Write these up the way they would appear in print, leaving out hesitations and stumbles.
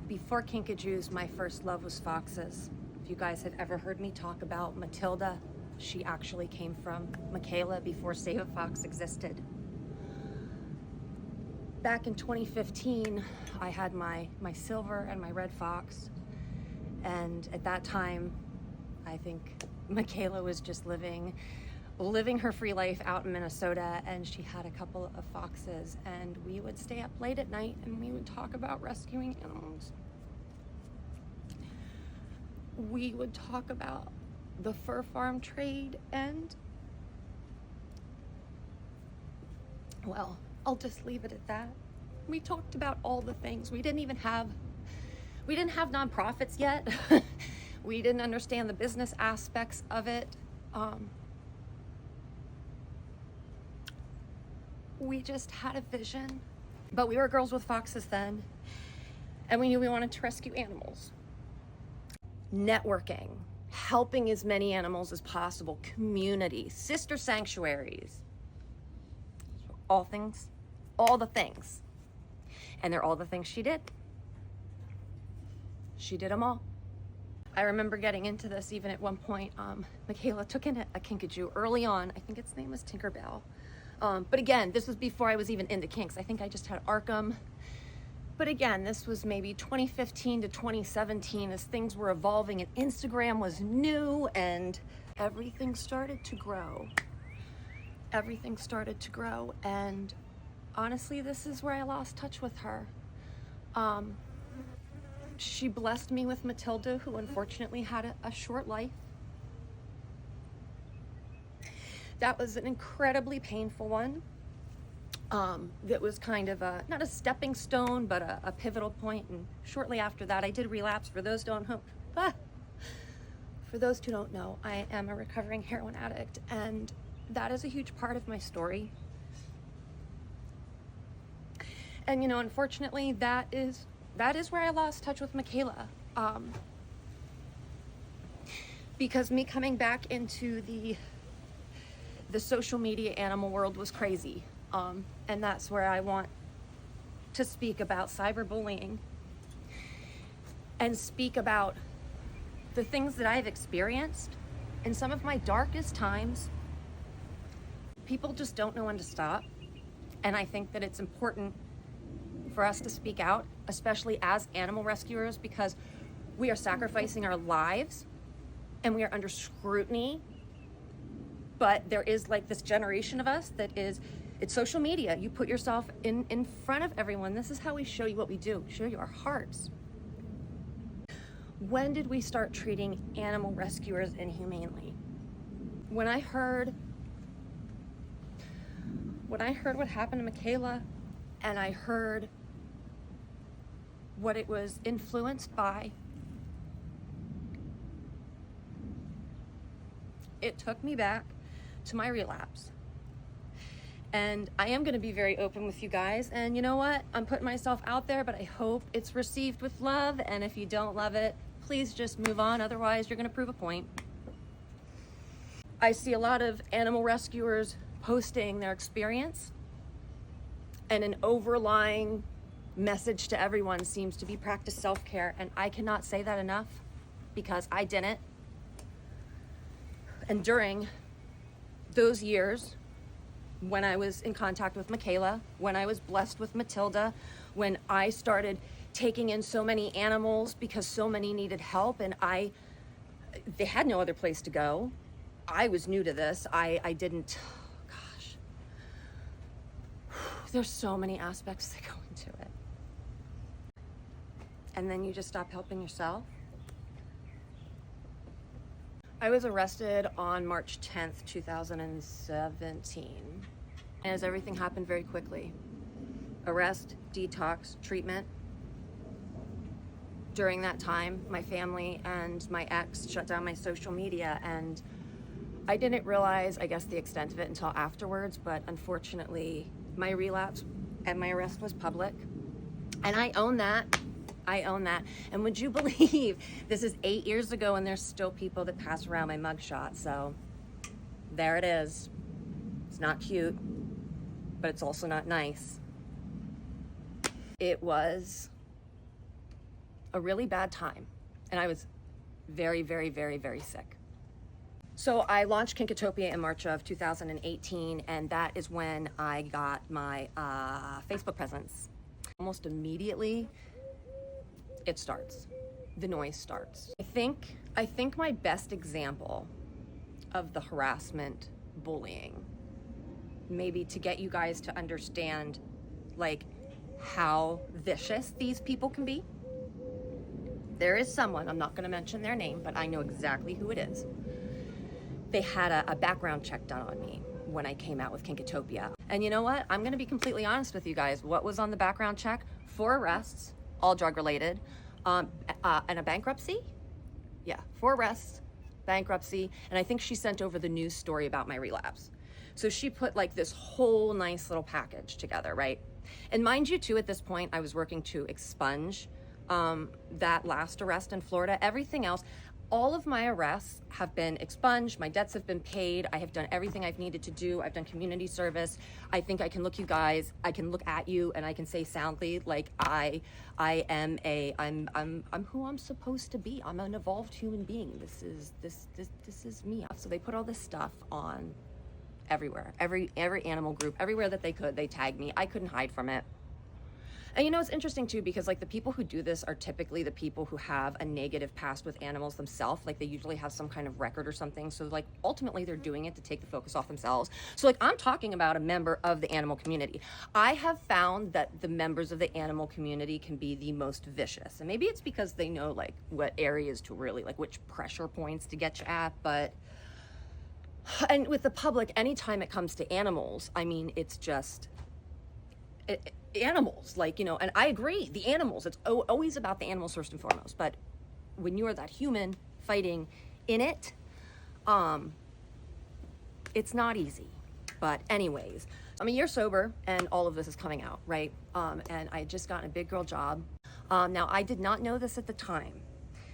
Before kinkajous, my first love was foxes. If you guys have ever heard me talk about Matilda, she actually came from Mikayla before Save a Fox existed. Back in 2015, I had my silver and my red fox. And at that time, I think Mikayla was just living her free life out in Minnesota, and she had a couple of foxes, and we would stay up late at night and we would talk about rescuing animals. We would talk about the fur farm trade, and well, I'll just leave it at that. We talked about all the things. We didn't have nonprofits yet. We didn't understand the business aspects of it. We just had a vision, but we were girls with foxes then, and we knew we wanted to rescue animals. Networking, helping as many animals as possible, community, sister sanctuaries, all the things. And they're all the things she did. She did them all. I remember getting into this even at one point. Mikayla took in a kinkajou early on. I think its name was Tinkerbell. But again, this was before I was even into kinks. I think I just had Arkham. But again, this was maybe 2015 to 2017 as things were evolving and Instagram was new and everything started to grow. And honestly, this is where I lost touch with her. She blessed me with Matilda, who unfortunately had a short life. That was an incredibly painful one. That was kind of not a stepping stone, but a pivotal point. And shortly after that, I did relapse. For those who don't know, I am a recovering heroin addict, and that is a huge part of my story. And unfortunately, that is where I lost touch with Mikayla. Because me coming back into the social media animal world was crazy. And that's where I want to speak about cyberbullying and speak about the things that I've experienced in some of my darkest times. People just don't know when to stop. And I think that it's important for us to speak out, especially as animal rescuers, because we are sacrificing our lives and we are under scrutiny. But there is like this generation of us that is, it's social media. You put yourself in front of everyone. This is how we show you what we do, show you our hearts. When did we start treating animal rescuers inhumanely? When I heard what happened to Mikayla, and I heard what it was influenced by, it took me back to my relapse. And I am going to be very open with you guys. And you know what? I'm putting myself out there, but I hope it's received with love. And if you don't love it, please just move on. Otherwise, you're going to prove a point. I see a lot of animal rescuers posting their experience, and an overlying message to everyone seems to be practice self-care. And I cannot say that enough, because I didn't. And during those years, when I was in contact with Mikayla, when I was blessed with Matilda, when I started taking in so many animals because so many needed help, and they had no other place to go. I was new to this. I didn't, gosh, there's so many aspects that go into it. And then you just stop helping yourself. I was arrested on March 10th, 2017. As everything happened very quickly. Arrest, detox, treatment. During that time, my family and my ex shut down my social media, and I didn't realize, I guess, the extent of it until afterwards, but unfortunately, my relapse and my arrest was public. And I own that. And would you believe this is 8 years ago and there's still people that pass around my mugshot? So there it is. It's not cute, but it's also not nice. It was a really bad time, and I was very, very, very, very sick. So I launched Kinkatopia in March of 2018, and that is when I got my Facebook presence. Almost immediately, it starts. The noise starts. I think my best example of the harassment, bullying, maybe to get you guys to understand like how vicious these people can be. There is someone, I'm not going to mention their name, but I know exactly who it is. They had a background check done on me when I came out with Kinkatopia. And you know what? I'm going to be completely honest with you guys. What was on the background check? 4 arrests, all drug related, and a bankruptcy. Yeah, 4 arrests, bankruptcy, and I think she sent over the news story about my relapse. So she put like this whole nice little package together, right? And mind you too, at this point, I was working to expunge that last arrest in Florida. Everything else, all of my arrests have been expunged. My debts have been paid. I have done everything I've needed to do. I've done community service. I think I can look you guys, I can look at you and I can say soundly, like I'm who I'm supposed to be. I'm an evolved human being. This is me. So they put all this stuff on everywhere, every animal group, everywhere that they could, they tagged me. I couldn't hide from it. And you know, it's interesting too, because like the people who do this are typically the people who have a negative past with animals themselves. Like they usually have some kind of record or something. So like ultimately they're doing it to take the focus off themselves. So like I'm talking about a member of the animal community. I have found that the members of the animal community can be the most vicious. And maybe it's because they know like what areas to really, like which pressure points to get you at. And with the public, anytime it comes to animals, I mean, it's just... animals, like, you know, and I agree, the animals, it's always about the animals first and foremost, but when you are that human fighting in it, it's not easy. But anyways, I'm a year sober and all of this is coming out, right? And I had just gotten a big girl job. Now I did not know this at the time,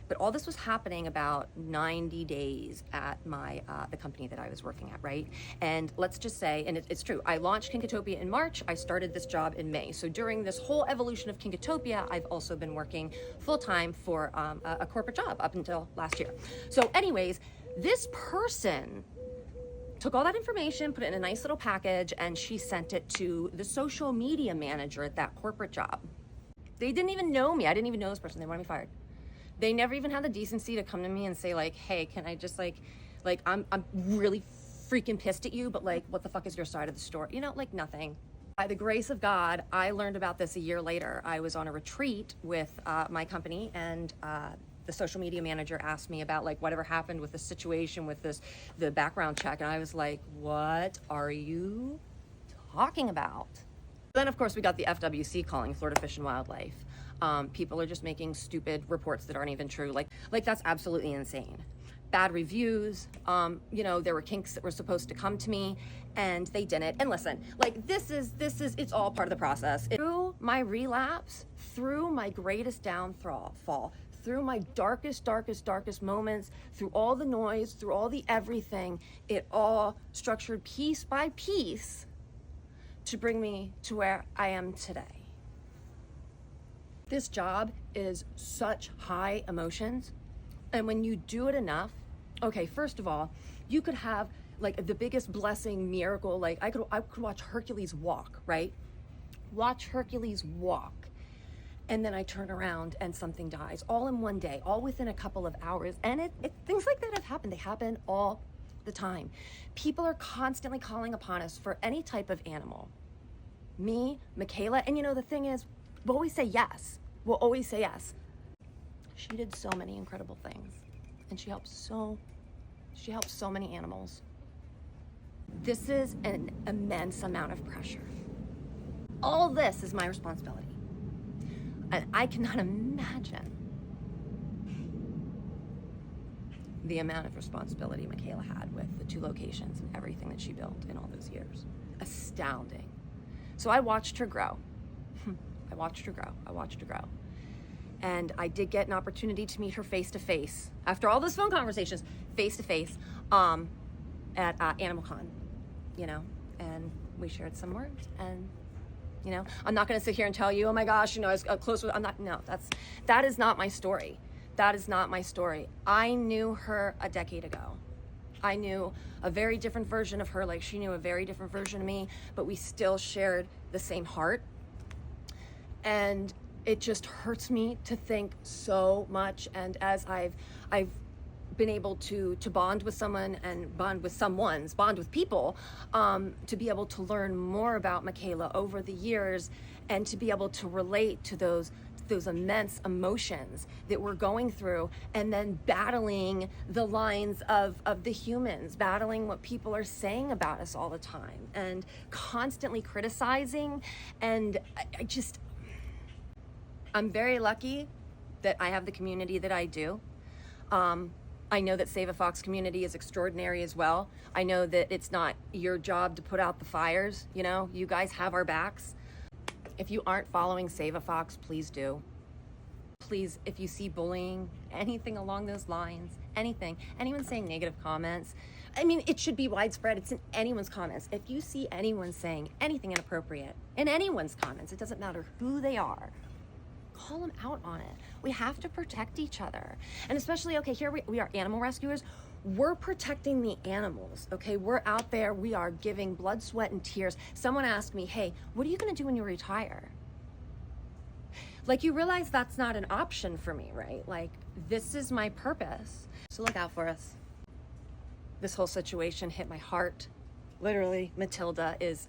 but all this was happening about 90 days at my the company that I was working at, right? And let's just say, and it's true, I launched Kinkatopia in March, I started this job in May. So during this whole evolution of Kinkatopia, I've also been working full-time for a corporate job up until last year. So anyways, this person took all that information, put it in a nice little package, and she sent it to the social media manager at that corporate job. They didn't even know me. I didn't even know this person. They wanted me fired. They never even had the decency to come to me and say like, hey, can I just like I'm really freaking pissed at you, but like, what the fuck is your side of the story? You know, like nothing. By the grace of God, I learned about this a year later. I was on a retreat with my company, and the social media manager asked me about like whatever happened with the situation with the background check. And I was like, what are you talking about? Then of course we got the FWC calling, Florida Fish and Wildlife. People are just making stupid reports that aren't even true. Like that's absolutely insane. Bad reviews. You know, there were kinks that were supposed to come to me and they didn't. And listen, like this is, it's all part of the process. Through my relapse, through my greatest downfall, through my darkest moments, through all the noise, through all the everything, it all structured piece by piece to bring me to where I am today. This job is such high emotions, and when you do it enough, okay, first of all, you could have like the biggest blessing, miracle, like I could watch Hercules walk, right? Watch Hercules walk, and then I turn around and something dies, all in one day, all within a couple of hours, and things like that have happened. They happen all the time. People are constantly calling upon us for any type of animal. Me, Mikayla, and you know, the thing is, we'll always say yes. We'll always say yes. She did so many incredible things, and she helped so many animals. This is an immense amount of pressure. All this is my responsibility. And I cannot imagine the amount of responsibility Mikayla had with the 2 locations and everything that she built in all those years. Astounding. So I watched her grow. I watched her grow. And I did get an opportunity to meet her face to face, after all those phone conversations, face to face, at AnimalCon, you know, and we shared some words, and You know, I'm not going to sit here and tell you, oh my gosh, you know, I was close with, I'm not, no, that is not my story. That is not my story. I knew her a decade ago. I knew a very different version of her, like she knew a very different version of me, but we still shared the same heart. And it just hurts me to think so much. And as I've been able to bond with someone and bond with people, to be able to learn more about Mikayla over the years and to be able to relate to those immense emotions that we're going through, and then battling the lines of the humans, battling what people are saying about us all the time and constantly criticizing. And I'm very lucky that I have the community that I do. I know that Save a Fox community is extraordinary as well. I know that it's not your job to put out the fires, you know, you guys have our backs. If you aren't following Save a Fox, please do. Please, if you see bullying, anything along those lines, anyone saying negative comments, I mean, it should be widespread. It's in anyone's comments. If you see anyone saying anything inappropriate in anyone's comments, it doesn't matter who they are, call them out on it. We have to protect each other. And especially, okay, here we are animal rescuers. We're protecting the animals, okay? We're out there, we are giving blood, sweat, and tears. Someone asked me, hey, what are you gonna do when you retire? Like, you realize that's not an option for me, right? Like, this is my purpose. So look out for us. This whole situation hit my heart. Literally, Matilda is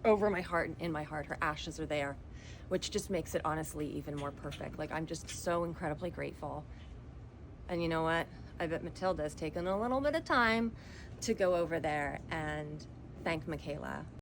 over my heart and in my heart. Her ashes are there, which just makes it honestly even more perfect. Like, I'm just so incredibly grateful. And you know what? I bet Matilda's taken a little bit of time to go over there and thank Mikayla.